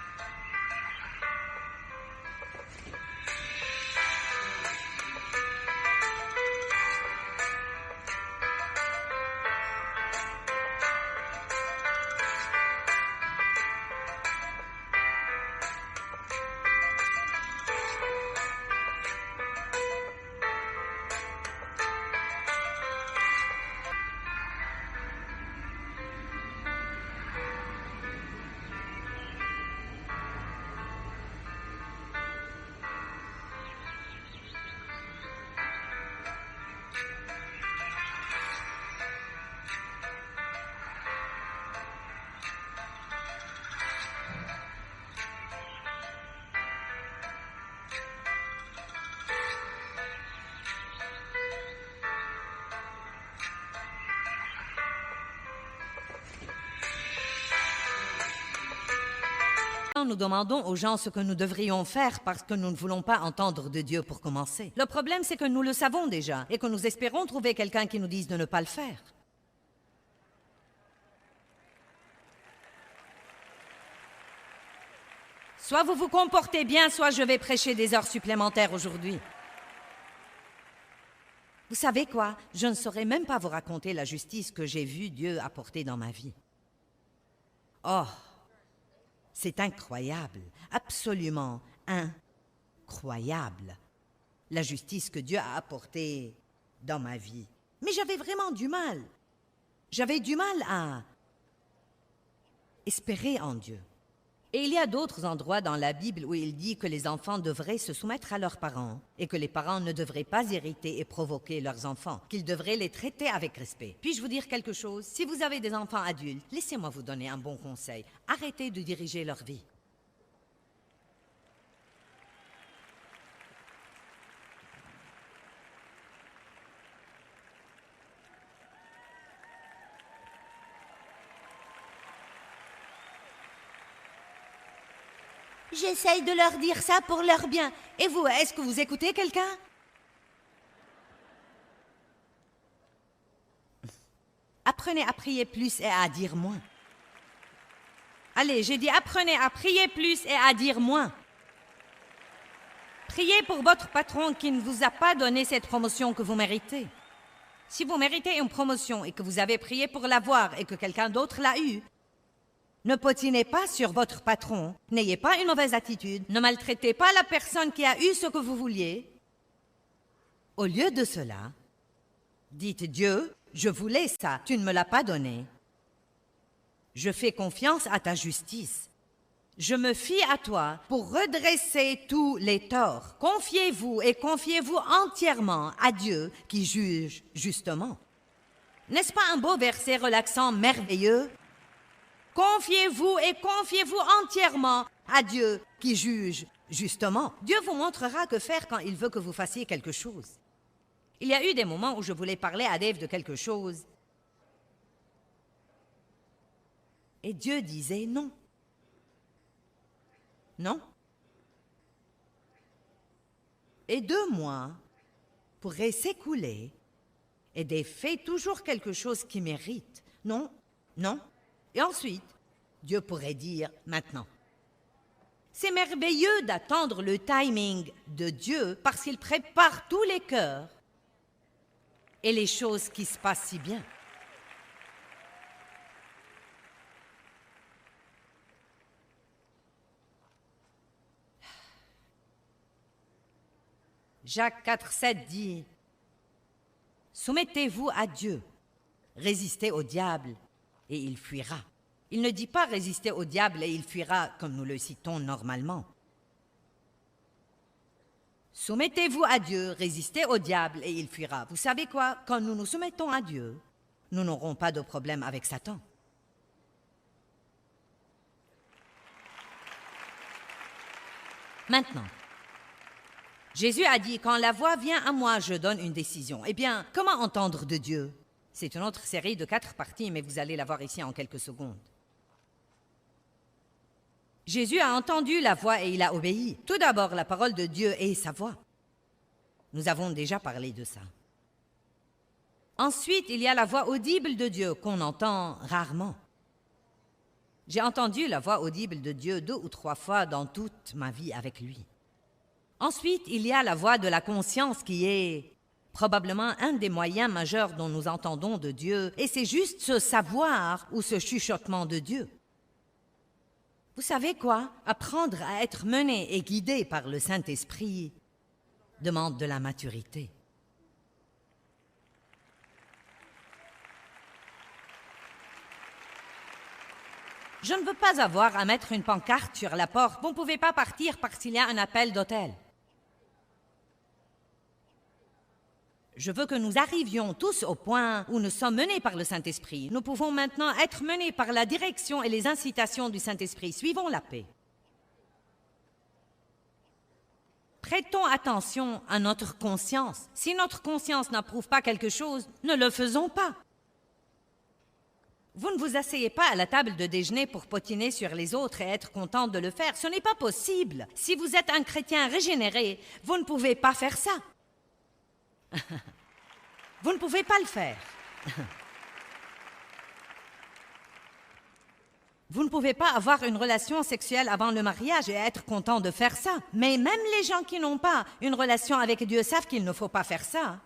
Nous demandons aux gens ce que nous devrions faire parce que nous ne voulons pas entendre de Dieu pour commencer. Le problème, c'est que nous le savons déjà et que nous espérons trouver quelqu'un qui nous dise de ne pas le faire. Soit vous vous comportez bien, soit je vais prêcher des heures supplémentaires aujourd'hui. Vous savez quoi? Je ne saurais même pas vous raconter la justice que j'ai vu Dieu apporter dans ma vie. Oh! C'est incroyable, absolument incroyable, la justice que Dieu a apportée dans ma vie. Mais j'avais vraiment du mal. J'avais du mal à espérer en Dieu. Et il y a d'autres endroits dans la Bible où il dit que les enfants devraient se soumettre à leurs parents et que les parents ne devraient pas irriter et provoquer leurs enfants, qu'ils devraient les traiter avec respect. Puis-je vous dire quelque chose? Si vous avez des enfants adultes, laissez-moi vous donner un bon conseil. Arrêtez de diriger leur vie. J'essaye de leur dire ça pour leur bien. Et vous, est-ce que vous écoutez quelqu'un? Apprenez à prier plus et à dire moins. Allez, j'ai dit apprenez à prier plus et à dire moins. Priez pour votre patron qui ne vous a pas donné cette promotion que vous méritez. Si vous méritez une promotion et que vous avez prié pour l'avoir et que quelqu'un d'autre l'a eue, ne potinez pas sur votre patron, n'ayez pas une mauvaise attitude, ne maltraitez pas la personne qui a eu ce que vous vouliez. Au lieu de cela, dites Dieu, je voulais ça, tu ne me l'as pas donné. Je fais confiance à ta justice. Je me fie à toi pour redresser tous les torts. Confiez-vous et confiez-vous entièrement à Dieu qui juge justement. N'est-ce pas un beau verset relaxant, merveilleux? Confiez-vous et confiez-vous entièrement à Dieu qui juge justement. Dieu vous montrera que faire quand il veut que vous fassiez quelque chose. Il y a eu des moments où je voulais parler à Dave de quelque chose. Et Dieu disait non. Non. Et 2 mois pourraient s'écouler et Dave fait toujours quelque chose qui mérite. Non, non. Et ensuite, Dieu pourrait dire maintenant. C'est merveilleux d'attendre le timing de Dieu parce qu'il prépare tous les cœurs et les choses qui se passent si bien. Jacques 4,7 dit « Soumettez-vous à Dieu, résistez au diable, et il fuira. » Il ne dit pas « résistez au diable et il fuira » comme nous le citons normalement. Soumettez-vous à Dieu, résistez au diable et il fuira. Vous savez quoi? Quand nous nous soumettons à Dieu, nous n'aurons pas de problème avec Satan. Maintenant, Jésus a dit « Quand la voix vient à moi, je donne une décision. » Eh bien, comment entendre de Dieu? C'est une autre série de 4 parties, mais vous allez la voir ici en quelques secondes. Jésus a entendu la voix et il a obéi. Tout d'abord, la parole de Dieu et sa voix. Nous avons déjà parlé de ça. Ensuite, il y a la voix audible de Dieu qu'on entend rarement. J'ai entendu la voix audible de Dieu 2 ou 3 fois dans toute ma vie avec lui. Ensuite, il y a la voix de la conscience qui est probablement un des moyens majeurs dont nous entendons de Dieu, et c'est juste ce savoir ou ce chuchotement de Dieu. Vous savez quoi? Apprendre à être mené et guidé par le Saint-Esprit demande de la maturité. Je ne veux pas avoir à mettre une pancarte sur la porte. Vous ne pouvez pas partir parce qu'il y a un appel d'hôtel. Je veux que nous arrivions tous au point où nous sommes menés par le Saint-Esprit. Nous pouvons maintenant être menés par la direction et les incitations du Saint-Esprit. Suivons la paix. Prêtons attention à notre conscience. Si notre conscience n'approuve pas quelque chose, ne le faisons pas. Vous ne vous asseyez pas à la table de déjeuner pour potiner sur les autres et être content de le faire. Ce n'est pas possible. Si vous êtes un chrétien régénéré, vous ne pouvez pas faire ça. Vous ne pouvez pas le faire. Vous ne pouvez pas avoir une relation sexuelle avant le mariage et être content de faire ça. Mais même les gens qui n'ont pas une relation avec Dieu savent qu'il ne faut pas faire ça.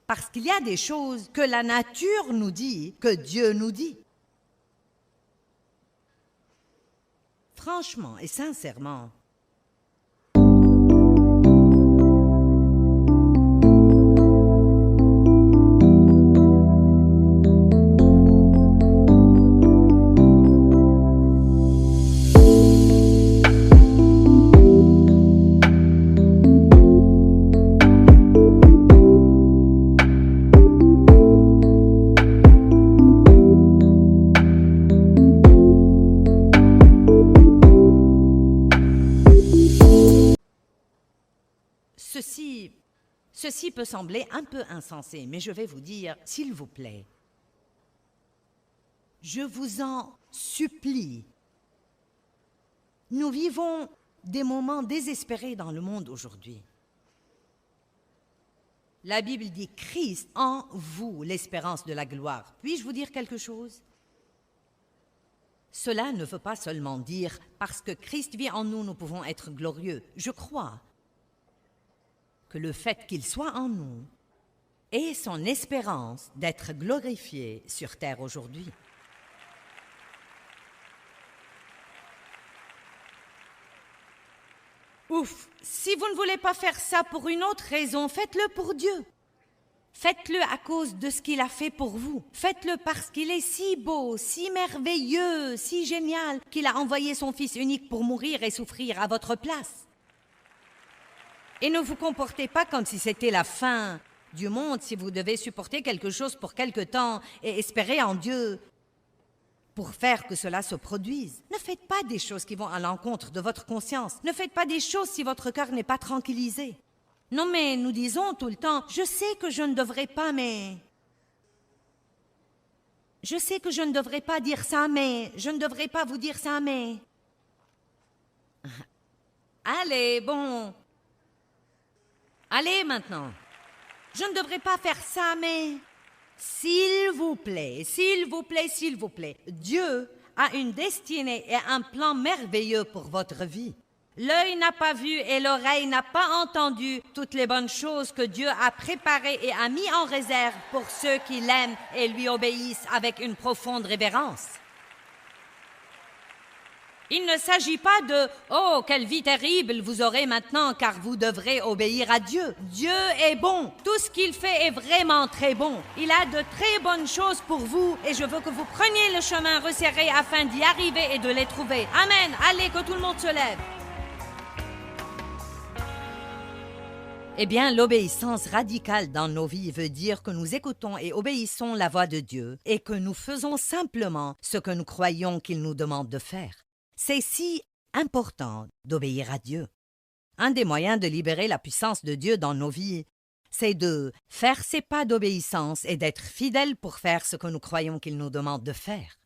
Parce qu'il y a des choses que la nature nous dit, que Dieu nous dit. Franchement et sincèrement, Ceci peut sembler un peu insensé, mais je vais vous dire, s'il vous plaît, je vous en supplie. Nous vivons des moments désespérés dans le monde aujourd'hui. La Bible dit « Christ en vous, l'espérance de la gloire ». Puis-je vous dire quelque chose? Cela ne veut pas seulement dire « parce que Christ vit en nous, nous pouvons être glorieux ». Je crois que le fait qu'il soit en nous est son espérance d'être glorifié sur terre aujourd'hui. Ouf! Si vous ne voulez pas faire ça pour une autre raison, faites-le pour Dieu. Faites-le à cause de ce qu'il a fait pour vous. Faites-le parce qu'il est si beau, si merveilleux, si génial, qu'il a envoyé son Fils unique pour mourir et souffrir à votre place. Et ne vous comportez pas comme si c'était la fin du monde, si vous devez supporter quelque chose pour quelque temps et espérer en Dieu pour faire que cela se produise. Ne faites pas des choses qui vont à l'encontre de votre conscience. Ne faites pas des choses si votre cœur n'est pas tranquillisé. Non, mais nous disons tout le temps, je sais que je ne devrais pas, mais... Je sais que je ne devrais pas dire ça, mais... Je ne devrais pas vous dire ça, mais... Allez, bon... Allez maintenant. Je ne devrais pas faire ça, mais... S'il vous plaît, s'il vous plaît, s'il vous plaît, Dieu a une destinée et un plan merveilleux pour votre vie. L'œil n'a pas vu et l'oreille n'a pas entendu toutes les bonnes choses que Dieu a préparées et a mis en réserve pour ceux qui l'aiment et lui obéissent avec une profonde révérence. Il ne s'agit pas de « Oh, quelle vie terrible vous aurez maintenant car vous devrez obéir à Dieu ». Dieu est bon. Tout ce qu'il fait est vraiment très bon. Il a de très bonnes choses pour vous et je veux que vous preniez le chemin resserré afin d'y arriver et de les trouver. Amen. Allez, que tout le monde se lève. Eh bien, l'obéissance radicale dans nos vies veut dire que nous écoutons et obéissons la voix de Dieu et que nous faisons simplement ce que nous croyons qu'il nous demande de faire. C'est si important d'obéir à Dieu. Un des moyens de libérer la puissance de Dieu dans nos vies, c'est de faire ses pas d'obéissance et d'être fidèles pour faire ce que nous croyons qu'il nous demande de faire.